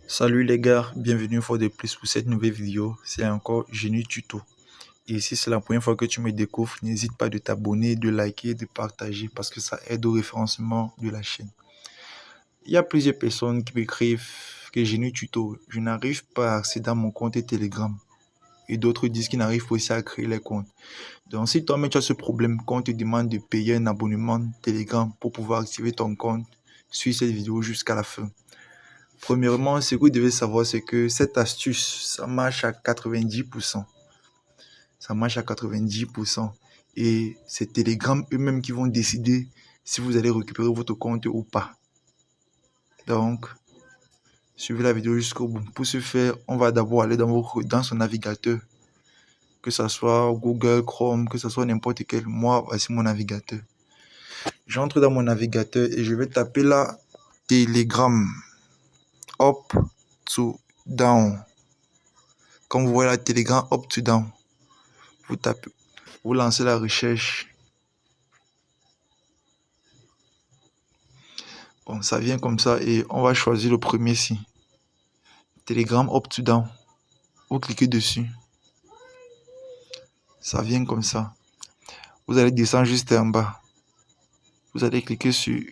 Salut les gars, bienvenue une fois de plus pour cette nouvelle vidéo. C'est encore Génie Tuto. Et si c'est la première fois que tu me découvres, n'hésite pas de t'abonner, de liker, de partager parce que ça aide au référencement de la chaîne. Il y a plusieurs personnes qui m'écrivent que Génie Tuto, je n'arrive pas à accéder à mon compte Telegram. Et d'autres disent qu'ils n'arrivent pas aussi à créer les comptes. Donc si toi-même tu as ce problème, quand on te demande de payer un abonnement Telegram pour pouvoir activer ton compte, suis cette vidéo jusqu'à la fin. Premièrement, ce que vous devez savoir, c'est que cette astuce, ça marche à 90%. Ça marche à 90%. Et c'est Telegram eux-mêmes qui vont décider si vous allez récupérer votre compte ou pas. Donc, suivez la vidéo jusqu'au bout. Pour ce faire, on va d'abord aller dans son navigateur. Que ce soit Google, Chrome, que ce soit n'importe quel. Moi, voici mon navigateur. J'entre dans mon navigateur et je vais taper là Telegram. Up to down. Comme vous voyez la Telegram up to down. Vous tapez, vous lancez la recherche. Bon, ça vient comme ça et on va choisir le premier ici. Telegram up to down. Vous cliquez dessus. Ça vient comme ça. Vous allez descendre juste en bas. Vous allez cliquer sur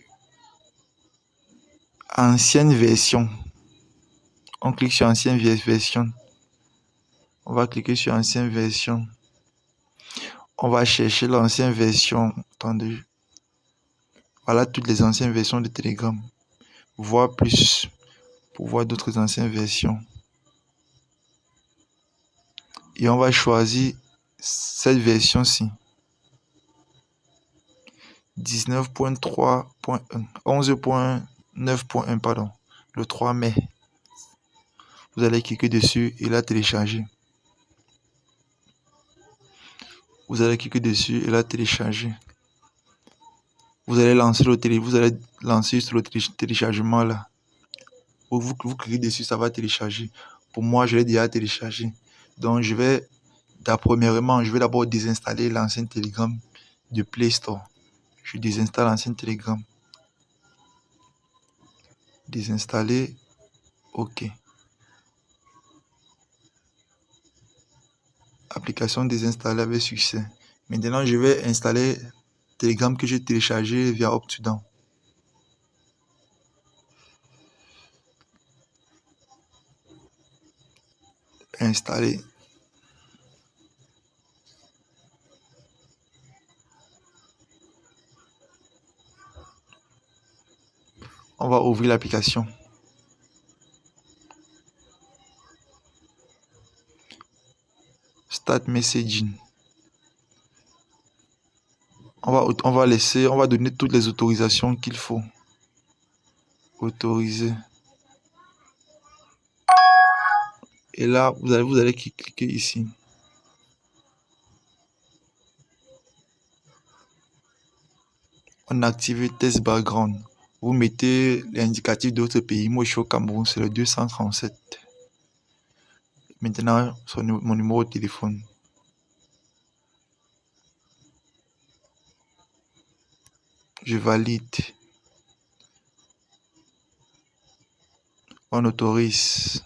ancienne version. On clique sur ancienne version. On va cliquer sur ancienne version. On va chercher l'ancienne version. Attendez. Voilà toutes les anciennes versions de Telegram. Voir plus pour voir d'autres anciennes versions. Et on va choisir cette version-ci. 19.3.1, 11.9.1, pardon, le 3 mai. Vous allez cliquer dessus et la télécharger. Vous allez cliquer dessus et la télécharger. Vous allez lancer sur le téléchargement là. Vous cliquez dessus, ça va télécharger. Pour moi, je l'ai déjà téléchargé. Donc, je vais d'abord désinstaller l'ancien Telegram de Play Store. Je désinstalle l'ancien Telegram. Désinstaller. OK. Application désinstallée avec succès. Maintenant, je vais installer Telegram que j'ai téléchargé via UpToDown. Installer. On va ouvrir l'application. Start messaging. On va donner toutes les autorisations qu'il faut. Autoriser. Et là, vous allez cliquer ici. On active test background. Vous mettez l'indicatif de votre pays. Moi, je suis au Cameroun, c'est le 237. Maintenant, mon numéro de téléphone. Je valide. On autorise.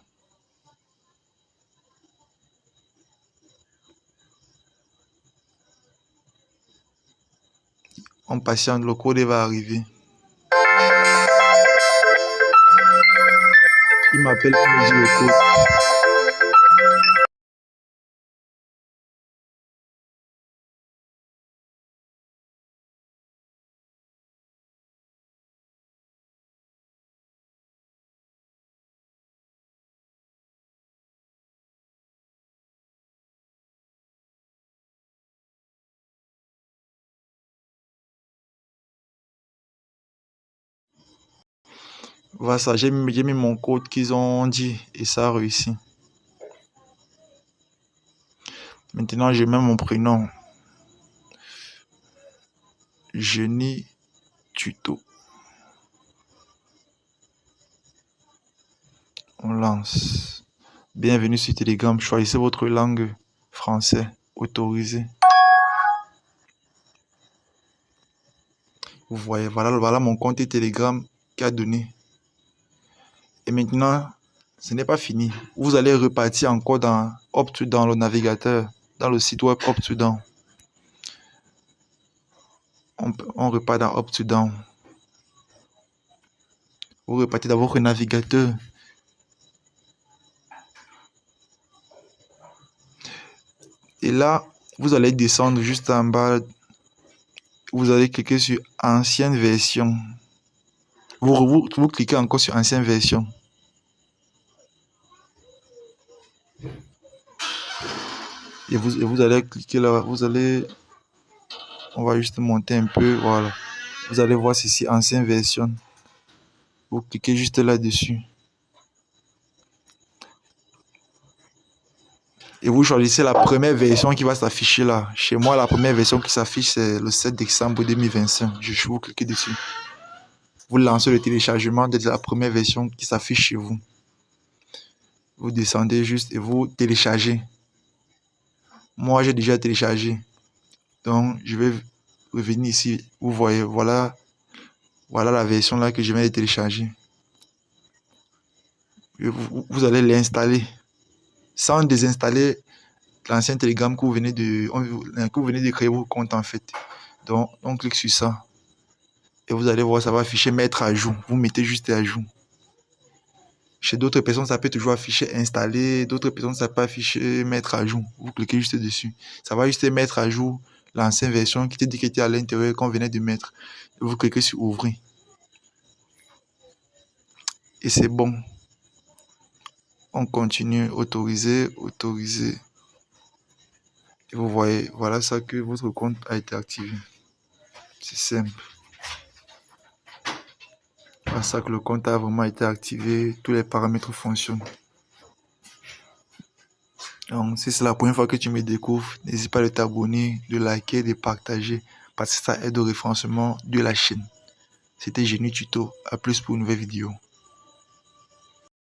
On patiente, le code va arriver. Il m'appelle pour me dire le code. Voilà ça, j'ai mis mon code qu'ils ont dit et ça a réussi. Maintenant, je mets mon prénom. Génie Tuto. On lance. Bienvenue sur Telegram. Choisissez votre langue français. Autorisé. Vous voyez, voilà mon compte Telegram qui a donné. Et maintenant, Ce n'est pas fini. Vous allez repartir encore dans le navigateur, dans le site web UpToDown. On repart dans UpToDown. Vous repartez dans votre navigateur. Et là, vous allez descendre juste en bas. Vous allez cliquer sur ancienne version. Vous cliquez encore sur ancienne version. Et vous allez cliquer là. On va juste monter un peu. Voilà. Vous allez voir ceci, ancienne version. Vous cliquez juste là-dessus. Et vous choisissez la première version qui va s'afficher là. Chez moi, la première version qui s'affiche, c'est le 7 décembre 2025. Vous cliquez dessus. Vous lancez le téléchargement de la première version qui s'affiche chez vous. Vous descendez juste et vous téléchargez. Moi, j'ai déjà téléchargé. Donc, je vais revenir ici. Vous voyez, voilà la version là que je viens de télécharger. Vous allez l'installer. Sans désinstaller l'ancien Telegram que vous venez de créer votre compte en fait. Donc, on clique sur ça. Et vous allez voir, ça va afficher mettre à jour. Vous mettez juste à jour. Chez d'autres personnes, ça peut toujours afficher installer. D'autres personnes, ça peut afficher mettre à jour. Vous cliquez juste dessus. Ça va juste mettre à jour l'ancienne version qui était à l'intérieur qu'on venait de mettre. Et vous cliquez sur ouvrir. Et c'est bon. On continue, autoriser. Et vous voyez, voilà ça que votre compte a été activé. C'est simple. Voilà ça que le compte a vraiment été activé. Tous les paramètres fonctionnent. Donc, si c'est la première fois que tu me découvres, n'hésite pas à t'abonner, de liker, de partager, parce que ça aide au référencement de la chaîne. C'était Génie Tuto. À plus pour une nouvelle vidéo.